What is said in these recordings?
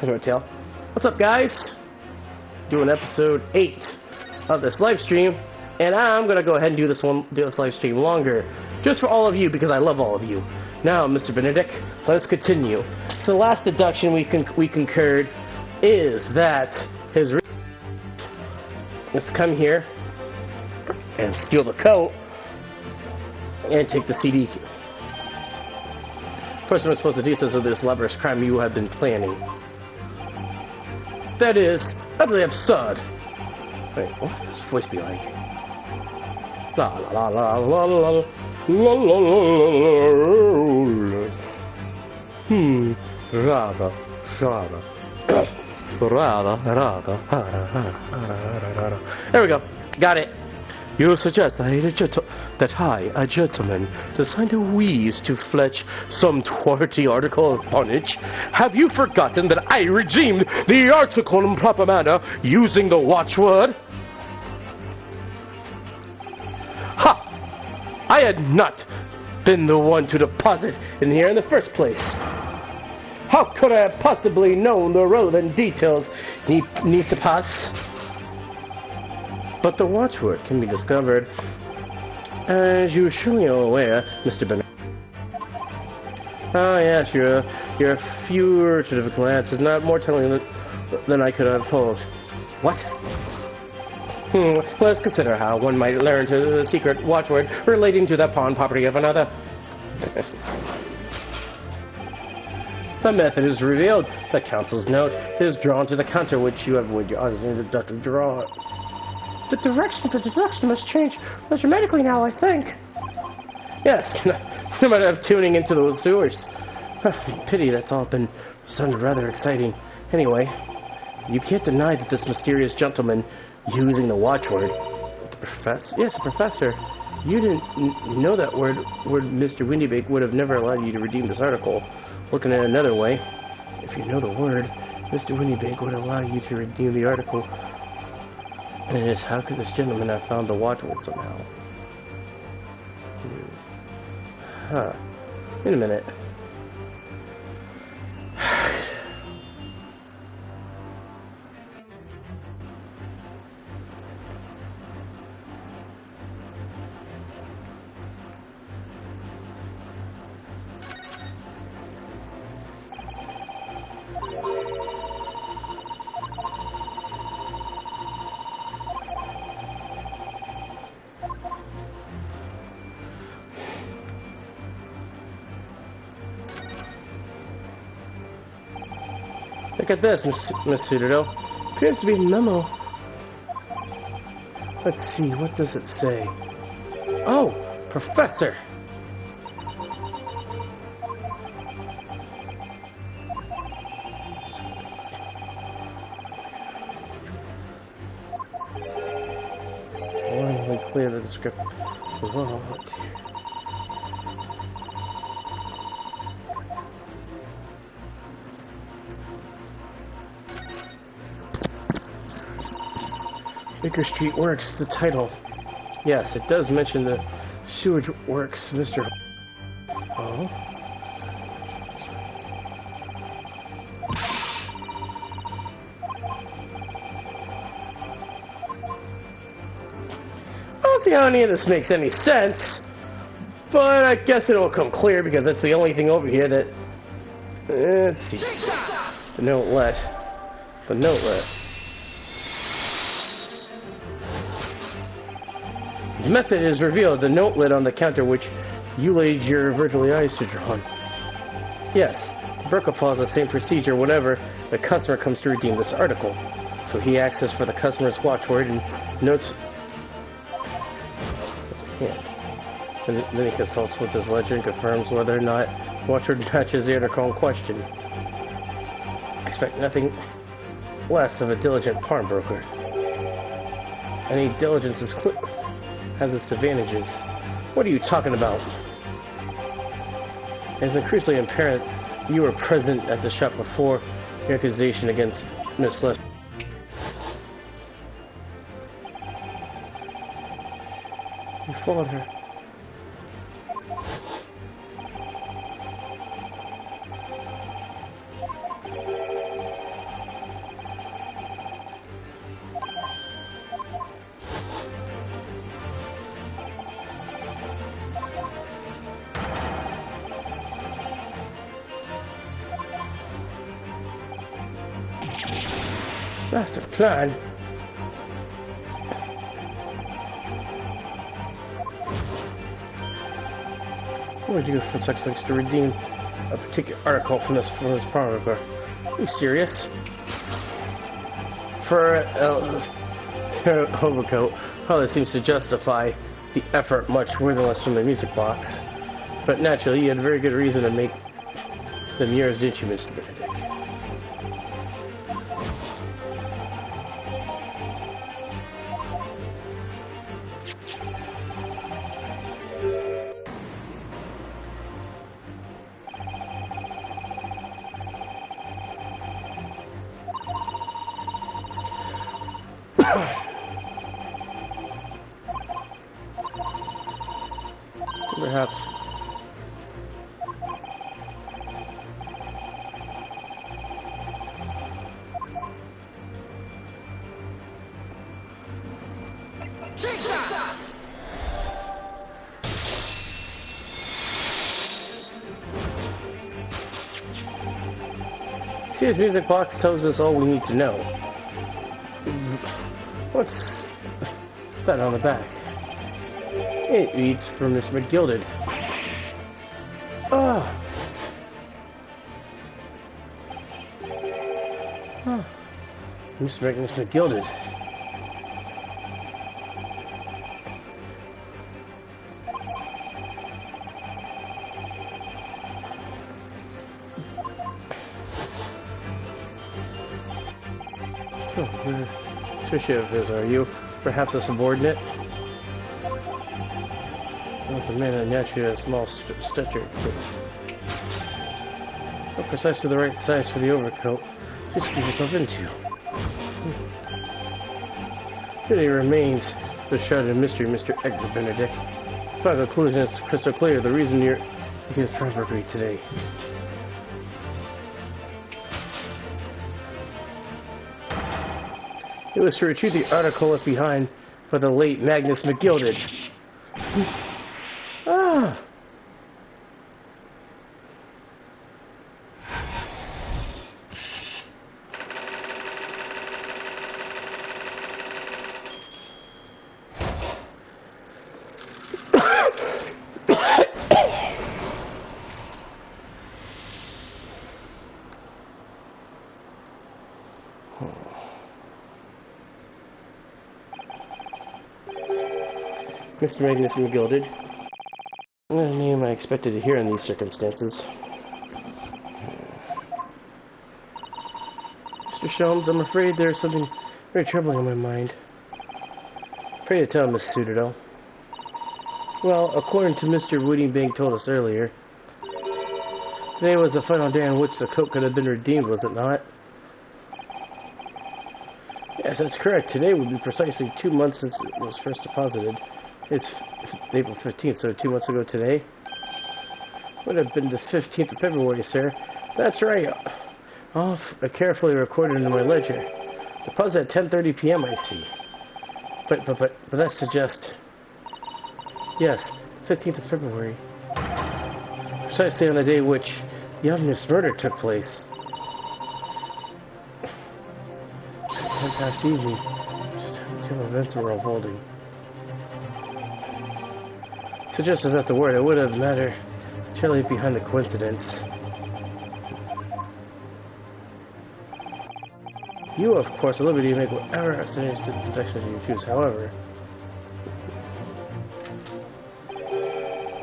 Redtail. What's up, guys? Doing episode 8 of this live stream, and I'm gonna go ahead and do this live stream longer, just for all of you, because I love all of you. Now, Mr. Benedict, let us continue. So the last deduction we concurred is that his let's come here and steal the coat and take the CD. Person was supposed to do so of this leverage crime you have been planning. That is utterly absurd. Wait, what? There's a voice behind you. La la la la la la la la la. Rada, rada. There we go. Got it. You suggest that I, a gentleman, decide to wheeze to fetch some thwarty article of tonnage? Have you forgotten that I redeemed the article in proper manner using the watchword? Ha! I had not been the one to deposit in here in the first place. How could I have possibly known the relevant details he needs to pass? But the watchword can be discovered, as you surely are aware, Mr. Bennett. Ah, yes, your furtive glance is not more telling than I could have hoped. What? Let's consider how one might learn to the secret watchword relating to the pawn property of another. The method is revealed. The council's note is drawn to the counter which you have with your eyes in the deductive draw. The direction of the deduction must change dramatically now, I think. Yes, no matter of tuning into those sewers. Pity that's all been sounded rather exciting. Anyway, you can't deny that this mysterious gentleman using the watchword. The professor? Yes, the professor. You didn't know that word Mr. Windybake would have never allowed you to redeem this article. Looking at it another way, if you know the word, Mr. Windybake would allow you to redeem the article. And it is, how could this gentleman have found the watchword somehow? Huh. Wait a minute. Look at this, Miss Citadel. Appears to be a memo. Let's see, what does it say? Oh, Professor! It's alarmingly clear that the script as well. Baker Street Works, the title. Yes, it does mention the sewage works, Mr. Oh? I don't see how any of this makes any sense, but I guess it'll come clear because that's the only thing over here that... let's see. The notelet. The notelet. The method is revealed, the notelet on the counter which you laid your virtually eyes to draw on. Yes, Burka follows the same procedure whenever the customer comes to redeem this article. So he asks for the customer's watchword and notes... Yeah. And then he consults with his ledger and confirms whether or not watchword matches the article in question. Expect nothing less of a diligent pawnbroker. Any diligence is has its advantages. What are you talking about? It's increasingly apparent you were present at the shop before the accusation against Miss Lester. You followed her. Master plan? What would you do for such things to redeem a particular article from this product? Are you serious? For overcoat, probably seems to justify the effort much worthless from the music box. But naturally, you had very good reason to make them yours, didn't you, Mr. Benedict? Perhaps. Take that! See, this music box tells us all we need to know. What's that on the back? It reads for Miss McGilded. Ah. Huh. Miss McGilded. So, Trisha, are you perhaps a subordinate? Not the man that naturally has a small stature. Not precisely the right size for the overcoat. Just get yourself into. Really remains the shrouded in mystery, Mr. Edgar Benedict. The final conclusion is crystal clear. The reason you're here at Trumpery today. It was to retrieve the article left behind by the late Magnus McGilded. Ah! Mr. Magnus McGilded. What name I expected to hear in these circumstances? Mr. Sholmes, I'm afraid there's something very troubling on my mind. Pray to tell, Miss Citadel. Well, according to Mr. Woodingbank told us earlier, today was the final day on which the coat could have been redeemed, was it not? Yes, that's correct. Today would be precisely 2 months since it was first deposited. It's April 15th, so 2 months ago today. Would have been the 15th of February, sir. That's right. Oh, I carefully recorded in my ledger. Deposit at 10:30 p.m. I see. But that suggests... Yes, 15th of February. Precisely on the day which the ominous murder took place. 10 past evening. Two events were unfolding. So just as at the word, it would have mattered to leave behind the coincidence. You, of course, are at liberty to make whatever estimated protection you choose. However,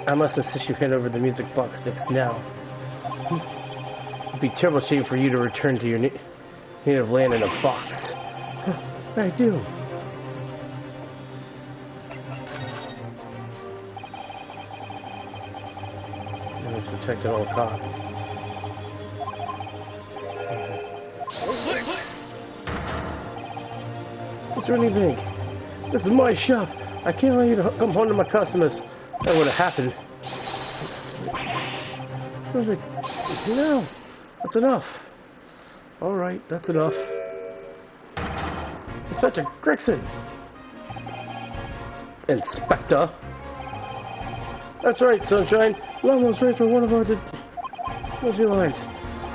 I must insist you hand over the music box sticks now. It would be a terrible shame for you to return to your native land in a box. I do. Protect at all costs. What's running big? This is my shop. I can't allow you to come home to my customers. That would have happened. No, that's enough. All right, that's enough. Inspector Gregson. Inspector. That's right, Sunshine. Lamo's right for one of our lines.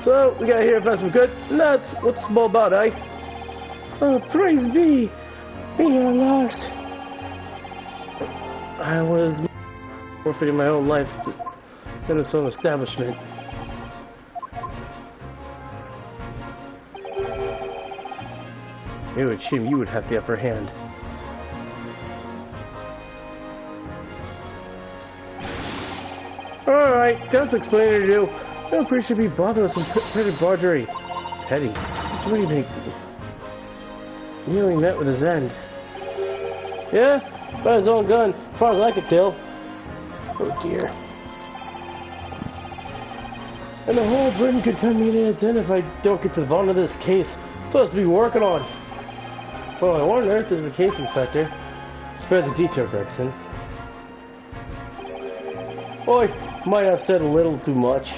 So, we got here if that's some good. And that's what's small about, eh? Oh, praise be. Being at last. I was forfeiting my own life in its own establishment. It would seem you would have the upper hand. Alright, got some explaining to do. No priest should be bothered with some petty bargery. Petty? Just what do you think? Nearly met with his end. Yeah? By his own gun, as far as I could tell. Oh dear. And the whole Britain could come to its end if I don't get to the bottom of this case. So let's be working on. Well, what on earth is the case, Inspector? Spare the detail, Gregson. Boy, might have said a little too much.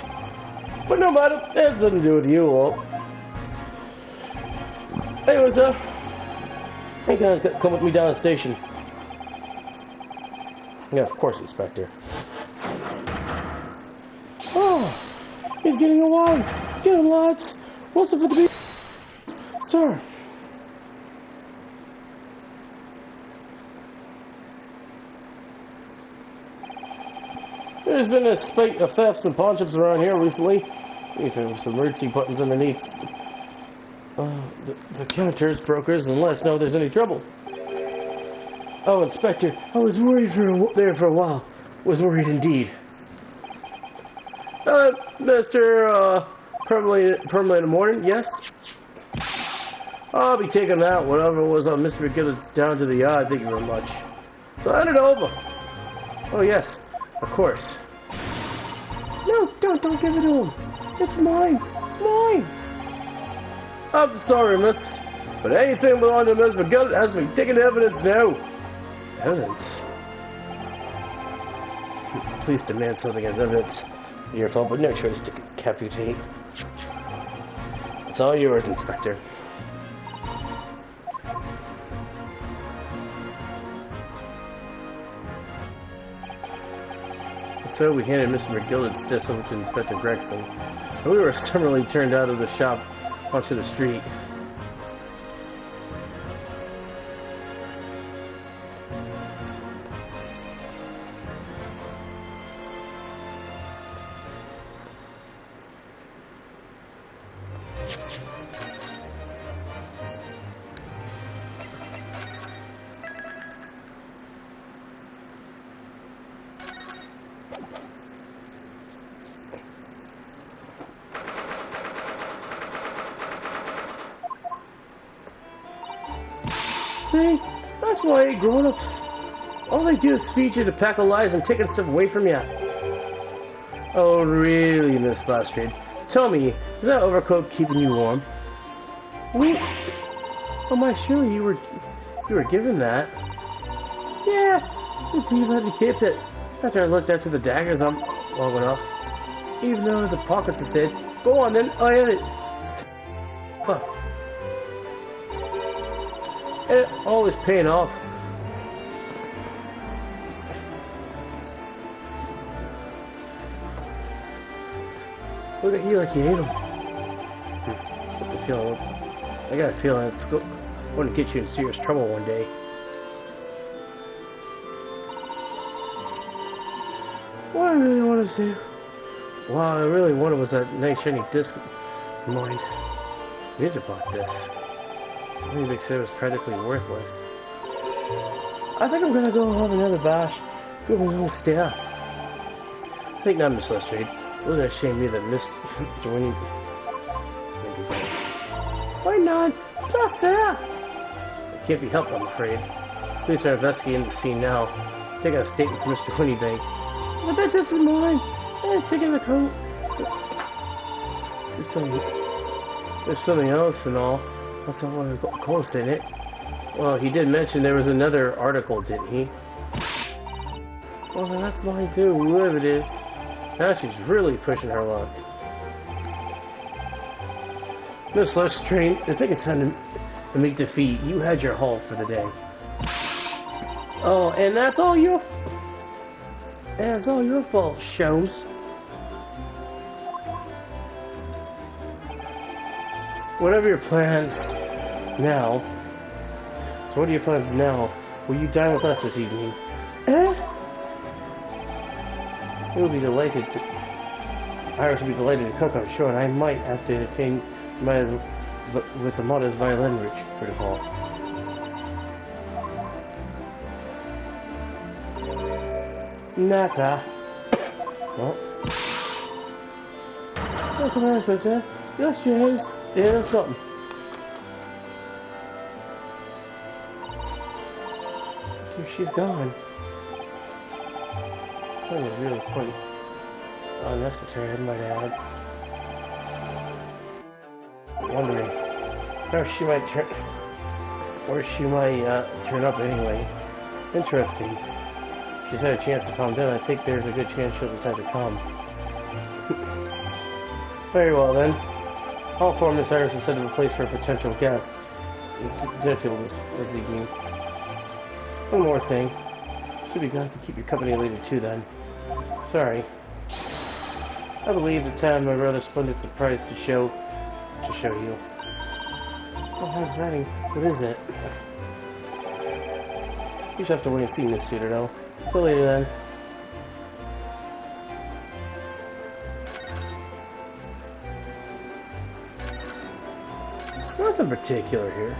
But no matter, that has nothing to do with you all. Anyways, you gotta come with me down to the station. Yeah, of course, Inspector. Oh, he's getting away. Get him, lads. What's up with the sir? There's been a spate of thefts and pawnshops around here recently. Even some emergency buttons underneath. The counters, brokers, and let us know if there's any trouble. Oh, Inspector, I was worried there for a while. Was worried indeed. Mr. Permanent in the morning, yes? I'll be taking that, whatever was on Mr. McGillicud's down to the yard, thank you very much. So hand it over. Oh, yes, of course. No, don't give it to him. It's mine. It's mine. I'm sorry, miss, but anything belonging to Miss McGillicud has to be taken evidence now. Evidence? Police demand something as evidence. Your fault, but no choice to capitate. It's all yours, Inspector. So we handed Mr. McGillicud's desk over to Inspector Gregson, and we were summarily turned out of the shop onto the street. See? That's why grown-ups, all they do is feed you the pack of lies and taking stuff away from you. Oh, really, Miss Lestrade? Tell me, is that overcoat keeping you warm? What? Oh my, surely you were given that. Yeah, indeed, let me keep it. After I looked after the daggers long enough. Even though the pockets have said, go on then, I have it. Huh. And always paying off. Look at you like you hate him. I got a feeling it's going to get you in serious trouble one day. What I really want to do, wow, I really wanted was that nice shiny disc in mind. Music like this. Big said it was practically worthless. I think I'm gonna go have another bash. Go my own stare. I think not, Miss Lestrade. It was a shame me that Miss joining. Why not? It's not fair. It can't be helped, I'm afraid. Police are investigating the scene now. Taking a statement from Mr. Honeybank. But that this is mine. Taking the coat. There's something else and all. That's not one close in it. Well, he did mention there was another article, didn't he? Well, then that's mine too, whoever it is. Now she's really pushing her luck. Miss Lestrade, I think it's time to meet defeat. You had your haul for the day. Oh, and that's all your fault, Sholmes. Whatever your plans now. So what are your plans now? Will you dine with us this evening? He will be delighted. Iris will be delighted to cook, I'm sure, and I might have to entertain with Amada's violin requitedhawk. Nata. Well. Welcome on, Princess. Yes, James. Yeah, that's something. Here she's gone. That was really quite unnecessary, I might add. Wondering where she might turn up anyway. Interesting. She's had a chance to calm down. I think there's a good chance she'll decide to come. Very well then. I'll inform Miss Iris instead of a place for a potential guest. Redtail this evening. One more thing. Should be glad to keep your company later too then. Sorry. I believe that Sam had a rather splendid surprise to show you. Oh, how exciting. What is it? You just have to wait and see, Miss Citadel. Till later then. Nothing particular here.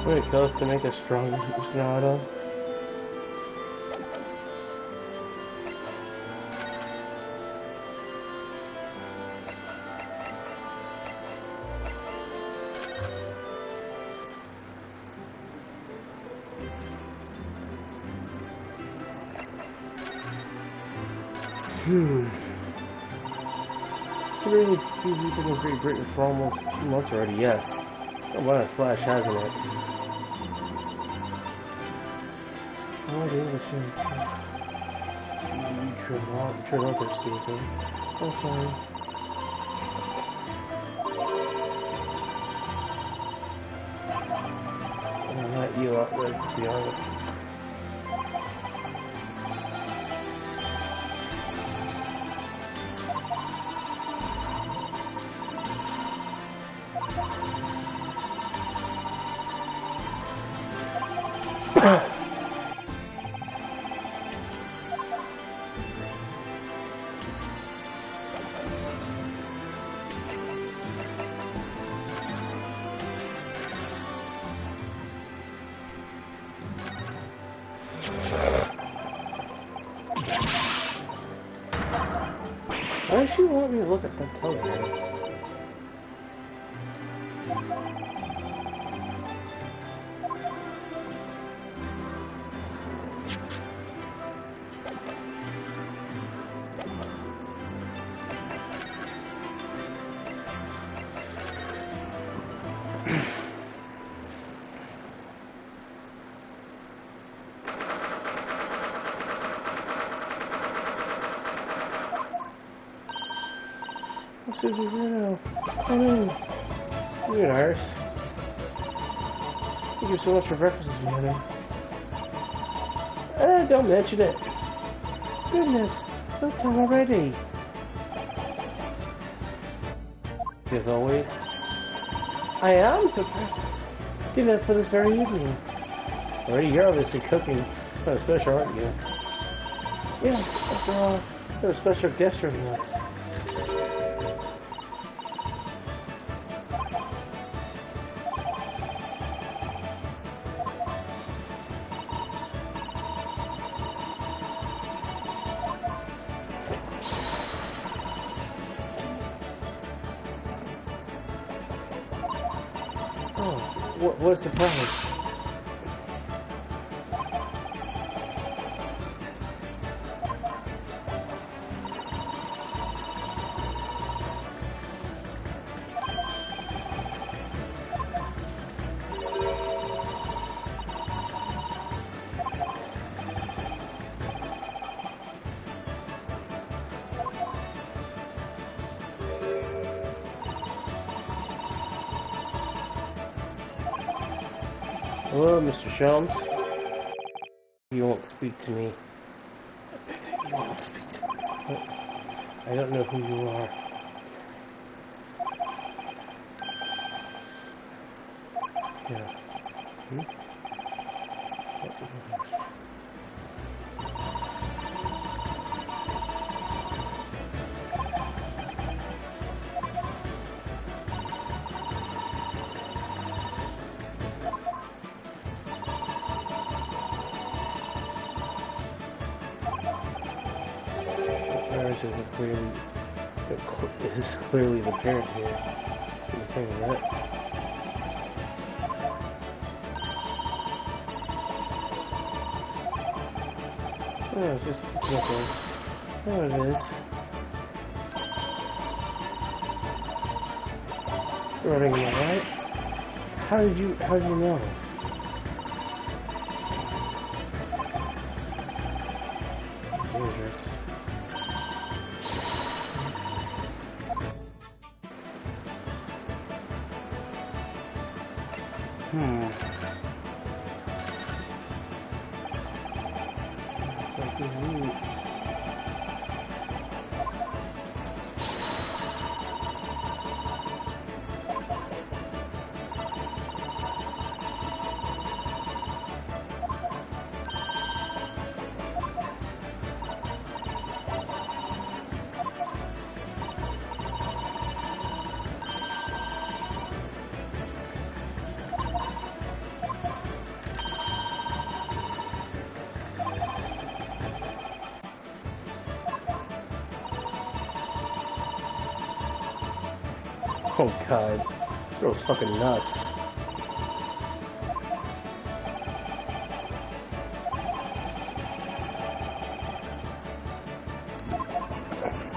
What it goes to make us stronger, Granada. Really, you've been in Great Britain for almost 2 months already, yes. Oh, what a flash, hasn't it? Oh, the English Trevor season. Oh, sorry. I'll let you out there, to be honest. Why does she want me to look at that telegram? Susie Bruno, come in. You and Iris. Thank you so much for breakfast this morning. Don't mention it. Goodness, it's time already. As always, I am prepared dinner for this very evening. Already, you're obviously cooking. Kind of special, aren't you? Yes, after all, you're a special guest joining us. What a surprise. Hello, Mr. Shelms. You won't speak to me. You won't speak to me. I don't know who you are. Yeah. Hmm? Marriage is clearly the parent here. What do you think of that? Oh, it's just okay. There it is. Running in the right? How did you know? Dangerous. Oh god, this girl's fucking nuts.